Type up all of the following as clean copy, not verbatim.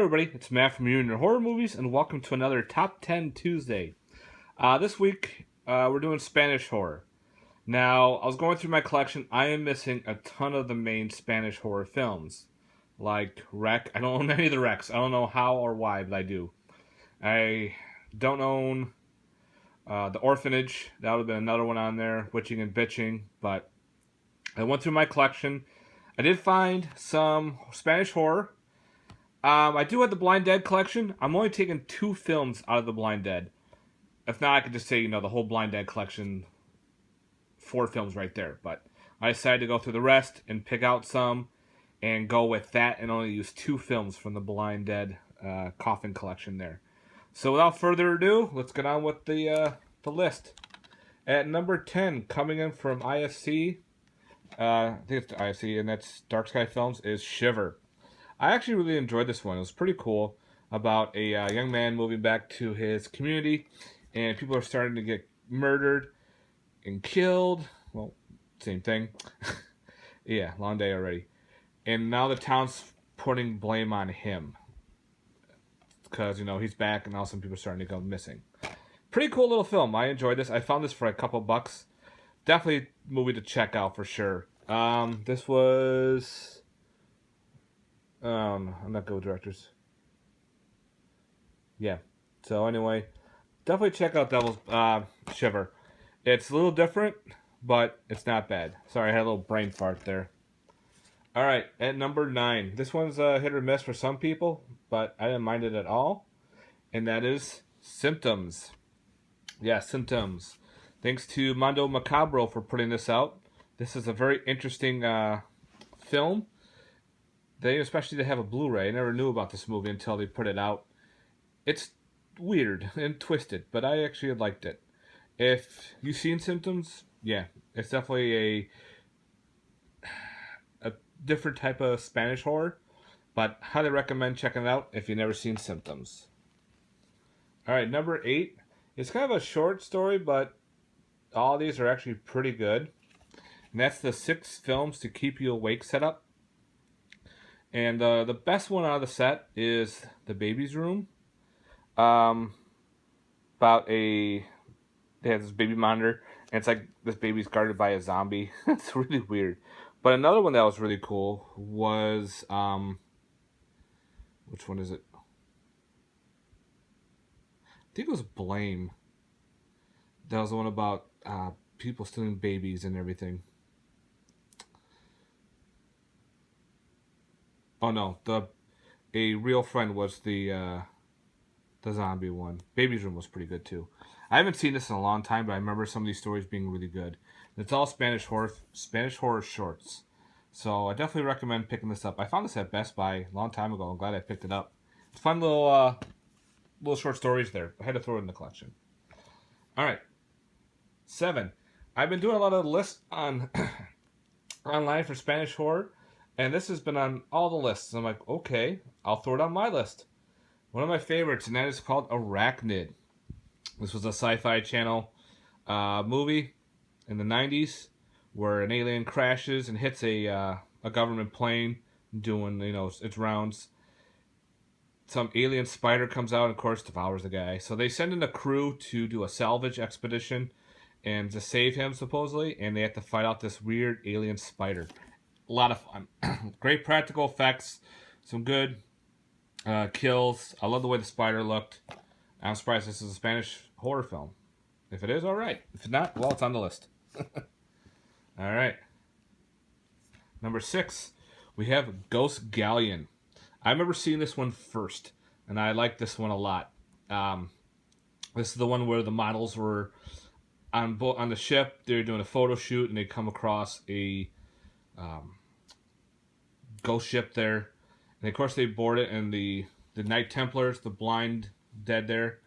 Everybody, it's Matt from Union Horror Movies, and welcome to another Top 10 Tuesday. This week, we're doing Spanish horror. Now, I was going through my collection. I am missing a ton of the main Spanish horror films. Like Wreck. I don't own any of the Wrecks. I don't know how or why, but I do. I don't own The Orphanage. That would have been another one on there, Witching and Bitching. But I went through my collection. I did find some Spanish horror. I do have the Blind Dead collection. I'm only taking 2 films out of the Blind Dead. If not, I could just say, the whole Blind Dead collection, 4 films right there. But I decided to go through the rest and pick out some and go with that and only use 2 films from the Blind Dead coffin collection there. So without further ado, let's get on with the list. At number 10, coming in from IFC, I think it's IFC, and that's Dark Sky Films, is Shiver. I actually really enjoyed this one. It was pretty cool about a young man moving back to his community, and people are starting to get murdered and killed. Well, same thing. Yeah, long day already. And now the town's putting blame on him because, he's back and now some people are starting to go missing. Pretty cool little film. I enjoyed this. I found this for a couple bucks. Definitely a movie to check out for sure. This was... I'm not good with directors. Yeah. So anyway, definitely check out Devil's Shiver. It's a little different, but it's not bad. Sorry, I had a little brain fart there. All right, at number 9. This one's a hit or miss for some people, but I didn't mind it at all. And that is Symptoms. Yeah, Symptoms. Thanks to Mondo Macabro for putting this out. This is a very interesting film. Especially they have a Blu-ray. I never knew about this movie until they put it out. It's weird and twisted, but I actually liked it. If you've seen Symptoms, yeah, it's definitely a different type of Spanish horror, but highly recommend checking it out if you've never seen Symptoms. All right, number 8. It's kind of a short story, but all these are actually pretty good. And that's the 6 films to keep you awake setup. And the best one out of the set is The Baby's Room. They have this baby monitor, and it's like this baby's guarded by a zombie. It's really weird. But another one that was really cool was, which one is it? I think it was Blame. That was the one about people stealing babies and everything. Oh no, A Real Friend was the zombie one. Baby's Room was pretty good too. I haven't seen this in a long time, but I remember some of these stories being really good. It's all Spanish horror shorts. So I definitely recommend picking this up. I found this at Best Buy a long time ago. I'm glad I picked it up. It's fun little short stories there. I had to throw it in the collection. All right, 7. I've been doing a lot of lists on online for Spanish horror. And this has been on all the lists. I'm like, okay, I'll throw it on my list. One of my favorites, and that is called Arachnid. This was a Sci-Fi Channel movie in the 90s where an alien crashes and hits a government plane doing, its rounds. Some alien spider comes out and, of course, devours the guy. So they send in a crew to do a salvage expedition and to save him, supposedly, and they have to fight out this weird alien spider. A lot of fun. Great practical effects. Some good kills. I love the way the spider looked. I'm surprised this is a Spanish horror film. If it is, all right. If not, well, it's on the list. All right. Number 6, we have Ghost Galleon. I remember seeing this one first, and I liked this one a lot. This is the one where the models were on the ship. They were doing a photo shoot, and they come across a ghost ship there, and of course they board it, and the Knight Templars, the Blind Dead there,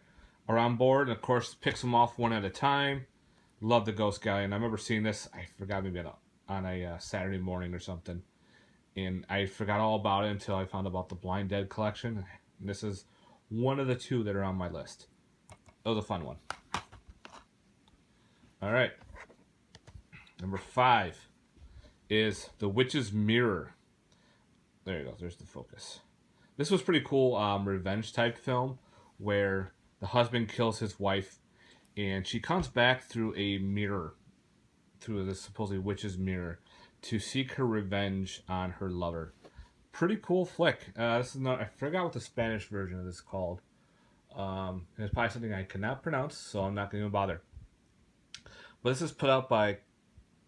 are on board, and of course picks them off one at a time. Love the Ghost Galleon. I remember seeing this, I forgot, maybe on a Saturday morning or something, and I forgot all about it until I found about the Blind Dead collection. And this is one of the 2 that are on my list. It was a fun one. All right, number 5 is The Witch's Mirror. There you go. There's the focus. This was pretty cool, revenge type film where the husband kills his wife and she comes back through a mirror, through this supposedly witch's mirror, to seek her revenge on her lover. Pretty cool flick. This is not. I forgot what the Spanish version of this is called. And it's probably something I cannot pronounce, so I'm not going to even bother. But this is put out by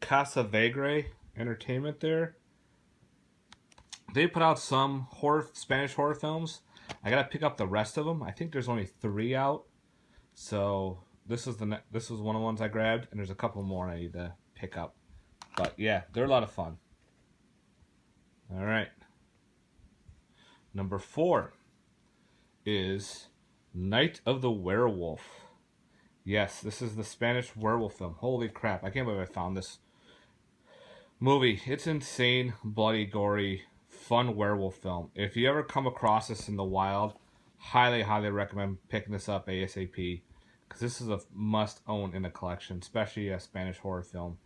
Casa Vegre Entertainment. They put out some Spanish horror films. I gotta pick up the rest of them. I think there's only 3 out. So this is one of the ones I grabbed, and there's a couple more I need to pick up. But yeah, they're a lot of fun. All right. Number 4 is Night of the Werewolf. Yes, this is the Spanish werewolf film. Holy crap, I can't believe I found this movie. It's insane, bloody, gory, fun werewolf film. If you ever come across this in the wild, highly, highly recommend picking this up ASAP, because this is a must-own in a collection, especially a Spanish horror film.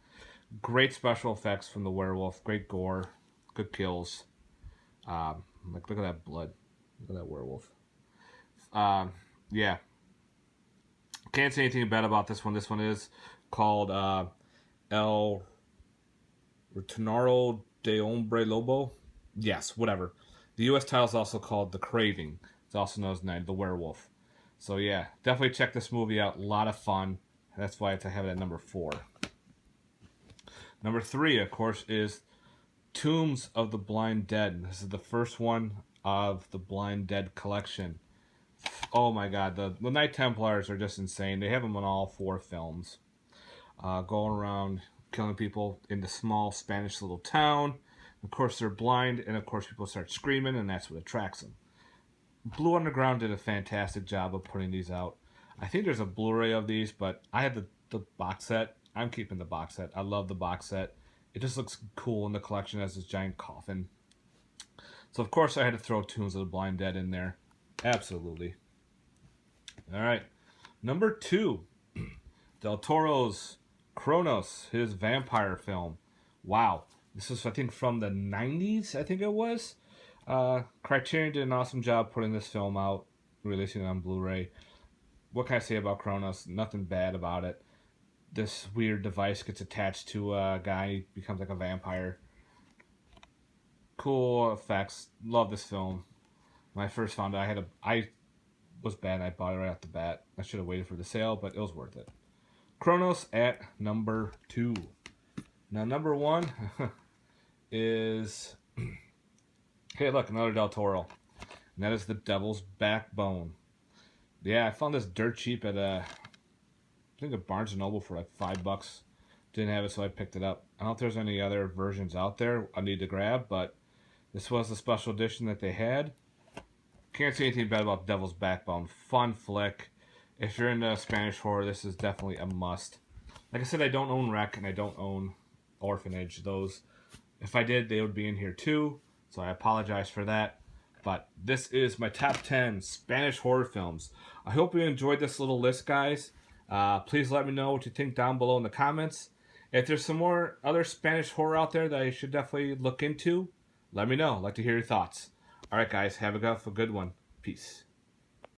Great special effects from the werewolf, great gore, good kills. Look at that blood. Look at that werewolf. Yeah. Can't say anything bad about this one. This one is called El Retorno de Hombre Lobo. Yes, whatever. The U.S. title is also called The Craving. It's also known as Night of the Werewolf. So yeah, definitely check this movie out. A lot of fun. That's why I have it at number 4. Number 3, of course, is Tombs of the Blind Dead. This is the first one of the Blind Dead collection. Oh my god, the Night Templars are just insane. They have them in all 4 films. Going around killing people in the small Spanish little town. Of course, they're blind, and of course, people start screaming, and that's what attracts them. Blue Underground did a fantastic job of putting these out. I think there's a Blu-ray of these, but I had the box set. I'm keeping the box set. I love the box set. It just looks cool in the collection as this giant coffin. So, of course, I had to throw Tombs of the Blind Dead in there. Absolutely. All right. Number 2, Del Toro's Cronos, his vampire film. Wow. This was, I think, from the 90s, I think it was. Criterion did an awesome job putting this film out, releasing it on Blu-ray. What can I say about Cronos? Nothing bad about it. This weird device gets attached to a guy, he becomes like a vampire. Cool effects. Love this film. When I first found it, I was bad. I bought it right off the bat. I should have waited for the sale, but it was worth it. Cronos at number 2. Now, number 1 is... Hey, look, another Del Toro. And that is The Devil's Backbone. Yeah, I found this dirt cheap at I think at Barnes & Noble for like $5. Didn't have it, so I picked it up. I don't know if there's any other versions out there I need to grab, but this was the special edition that they had. Can't say anything bad about Devil's Backbone. Fun flick. If you're into Spanish horror, this is definitely a must. Like I said, I don't own Rec and I don't own Orphanage. Those, if I did, they would be in here too. So I apologize for that. But this is my top 10 Spanish horror films. I hope you enjoyed this little list, guys. Please let me know what you think down below in the comments. If there's some more other Spanish horror out there that I should definitely look into, let me know. I'd like to hear your thoughts. All right, guys. Have a good one. Peace.